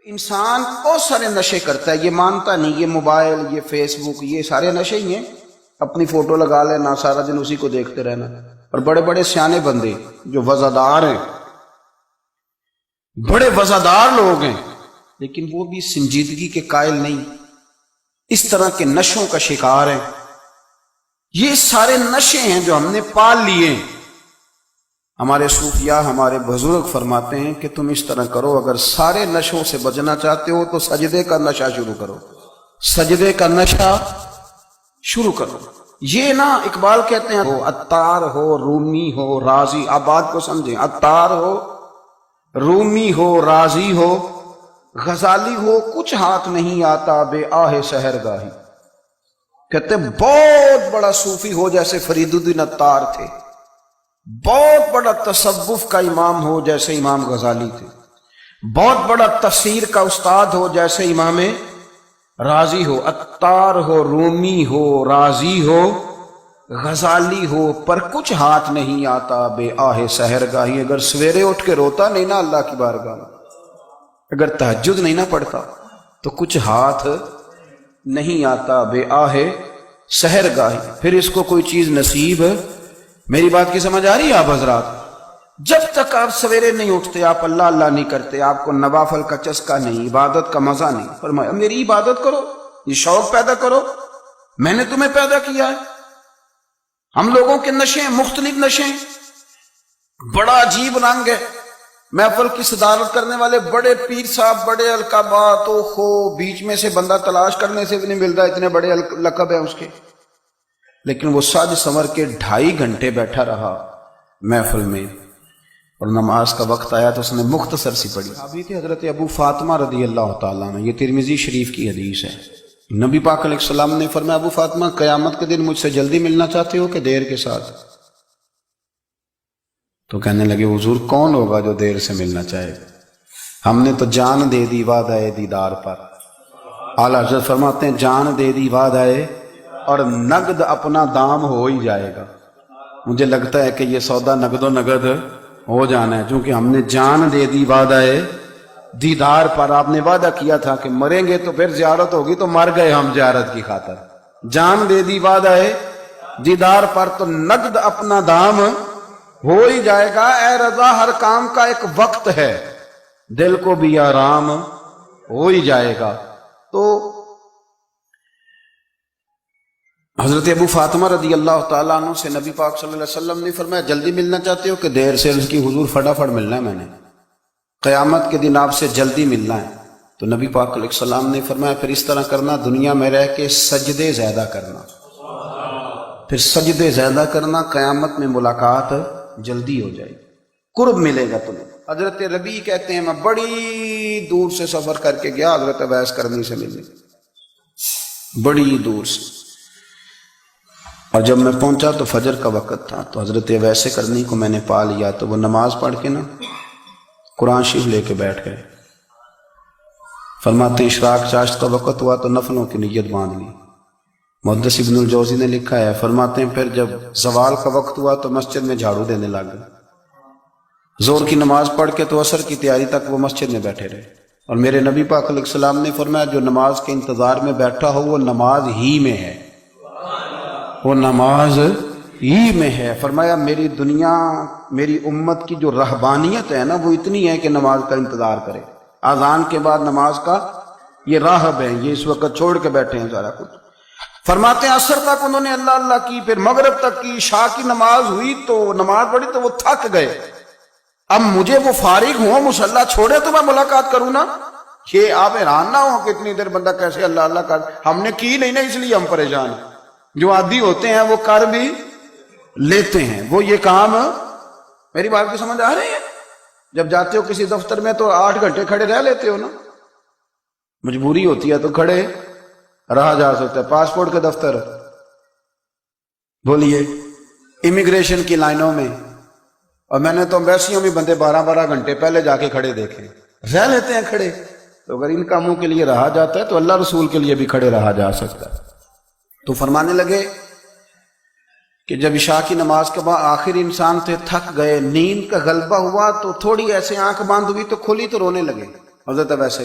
انسان بہت سارے نشے کرتا ہے، یہ مانتا نہیں، یہ موبائل، یہ فیس بک، یہ سارے نشے ہی ہیں۔ اپنی فوٹو لگا لینا، سارا دن اسی کو دیکھتے رہنا۔ اور بڑے بڑے سیانے بندے جو وزادار ہیں، بڑے وزادار لوگ ہیں، لیکن وہ بھی سنجیدگی کے قائل نہیں، اس طرح کے نشوں کا شکار ہیں۔ یہ سارے نشے ہیں جو ہم نے پال لیے۔ ہمارے صوفیاء، ہمارے بزرگ فرماتے ہیں کہ تم اس طرح کرو، اگر سارے نشوں سے بچنا چاہتے ہو تو سجدے کا نشہ شروع کرو، سجدے کا نشہ شروع کرو۔ یہ نا اقبال کہتے ہیں، عطار ہو، رومی ہو، رازی، آپ بات کو سمجھیں، عطار ہو، رومی ہو، رازی ہو، غزالی ہو، کچھ ہاتھ نہیں آتا بے آہ سحر گاہی۔ کہتے ہیں بہت بڑا صوفی ہو جیسے فرید الدین عطار تھے، بہت بڑا تصوف کا امام ہو جیسے امام غزالی تھے، بہت بڑا تفسیر کا استاد ہو جیسے امام رازی ہو، عطار ہو، رومی ہو، رازی ہو، غزالی ہو، پر کچھ ہاتھ نہیں آتا بے آہ سحر گاہی۔ اگر سویرے اٹھ کے روتا نہیں نا اللہ کی بارگاہ میں، اگر تہجد نہیں نہ پڑھتا تو کچھ ہاتھ نہیں آتا بے آہ سحر گاہی، پھر اس کو کوئی چیز نصیب۔ میری بات کی سمجھ آ رہی ہے آپ حضرات؟ جب تک آپ سویرے نہیں اٹھتے، آپ اللہ اللہ نہیں کرتے، آپ کو نوافل کا چسکا نہیں، عبادت کا مزہ نہیں، فرمایا میری عبادت کرو، یہ شوق پیدا کرو، میں نے تمہیں پیدا کیا ہے۔ ہم لوگوں کے نشے مختلف نشے، بڑا عجیب رنگ ہے۔ محفل کی صدارت کرنے والے بڑے پیر صاحب، بڑے القابات، ہو بیچ میں سے بندہ تلاش کرنے سے بھی نہیں ملتا، اتنے بڑے لقب ہیں اس کے، لیکن وہ سج سنور کے 2.5 گھنٹے بیٹھا رہا محفل میں، اور نماز کا وقت آیا تو اس نے مختصر سی پڑھی۔ صحابی تھے حضرت ابو فاطمہ رضی اللہ تعالیٰ عنہ، یہ ترمذی شریف کی حدیث ہے۔ نبی پاک علیہ السلام نے فرمایا ابو فاطمہ قیامت کے دن مجھ سے جلدی ملنا چاہتے ہو کہ دیر کے ساتھ؟ تو کہنے لگے حضور کون ہوگا جو دیر سے ملنا چاہے، ہم نے تو جان دے دی وعدہ دیدار پر۔ اعلیٰ حضرت فرماتے ہیں جان دے دی وعدہ اور نقد اپنا دام ہو ہی جائے گا۔ مجھے لگتا ہے کہ یہ سودا نقد و نقد ہو جانا ہے، چونکہ ہم نے جان دے دی وعدہ دیدار پر۔ آپ نے وعدہ کیا تھا کہ مریں گے تو پھر زیارت ہوگی، تو مر گئے ہم زیارت کی خاطر۔ جان دے دی وعدہ دیدار پر، تو نقد اپنا دام ہو ہی جائے گا۔ اے رضا ہر کام کا ایک وقت ہے، دل کو بھی آرام ہو ہی جائے گا۔ تو حضرت ابو فاطمہ رضی اللہ تعالیٰ عنہ سے نبی پاک صلی اللہ علیہ وسلم نے فرمایا جلدی ملنا چاہتے ہو کہ دیر سے؟ اس کی حضور فٹافٹ ملنا ہے، میں نے قیامت کے دن آپ سے جلدی ملنا ہے۔ تو نبی پاک علیہ السلام نے فرمایا پھر اس طرح کرنا، دنیا میں رہ کے سجدے زیادہ کرنا، پھر سجدے زیادہ کرنا، قیامت میں ملاقات جلدی ہو جائے گی، قرب ملے گا تمہیں۔ حضرت ربیع کہتے ہیں میں بڑی دور سے سفر کر کے گیا حضرت اویس کرنی سے ملنے، بڑی دور سے، اور جب میں پہنچا تو فجر کا وقت تھا، تو حضرت اویس کرنی کو میں نے پا لیا، تو وہ نماز پڑھ کے نا قرآن شریف لے کے بیٹھ گئے۔ فرماتے ہیں اشراق چاشت کا وقت ہوا تو نفلوں کی نیت باندھ لی۔ محدث ابن الجوزی نے لکھا ہے، فرماتے ہیں پھر جب زوال کا وقت ہوا تو مسجد میں جھاڑو دینے لگ گئے۔ زور کی نماز پڑھ کے تو عصر کی تیاری تک وہ مسجد میں بیٹھے رہے، اور میرے نبی پاک علیہ السلام نے فرمایا جو نماز کے انتظار میں بیٹھا ہو وہ نماز ہی میں ہے، وہ نماز ہی میں ہے۔ فرمایا میری دنیا، میری امت کی جو رہبانیت ہے نا وہ اتنی ہے کہ نماز کا انتظار کرے، اذان کے بعد نماز کا یہ راہب ہے، یہ اس وقت چھوڑ کے بیٹھے ہیں سارا کچھ۔ فرماتے ہیں عصر تک انہوں نے اللہ اللہ کی، پھر مغرب تک کی، عشاء کی نماز ہوئی تو نماز پڑھی تو وہ تھک گئے۔ اب مجھے وہ فارغ ہوں، مصلی چھوڑے تو میں ملاقات کروں نا۔ یہ آپ حیران نہ ہو کہ اتنی دیر بندہ کیسے اللہ اللہ کر، ہم نے کی نہیں نا اس لیے ہم پریشان ہیں۔ جو عادی ہوتے ہیں وہ کر بھی لیتے ہیں، وہ یہ کام۔ میری بات کی سمجھ آ رہی ہے؟ جب جاتے ہو کسی دفتر میں تو 8 گھنٹے کھڑے رہ لیتے ہو نا، مجبوری ہوتی ہے تو کھڑے رہا جا سکتا ہے۔ پاسپورٹ کے دفتر، بولیے امیگریشن کی لائنوں میں، اور میں نے تو ایمبیسیوں میں بندے 12 گھنٹے پہلے جا کے کھڑے دیکھے، رہ لیتے ہیں کھڑے۔ تو اگر ان کاموں کے لیے رہا جاتا ہے تو اللہ رسول کے لیے بھی کھڑے رہا جا سکتا ہے۔ تو فرمانے لگے کہ جب عشاء کی نماز کے بعد آخر انسان تھے، تھک گئے، نیند کا غلبہ ہوا، تو تھوڑی ایسے آنکھ بند ہوئی تو کھلی تو رونے لگے حضرت ویسے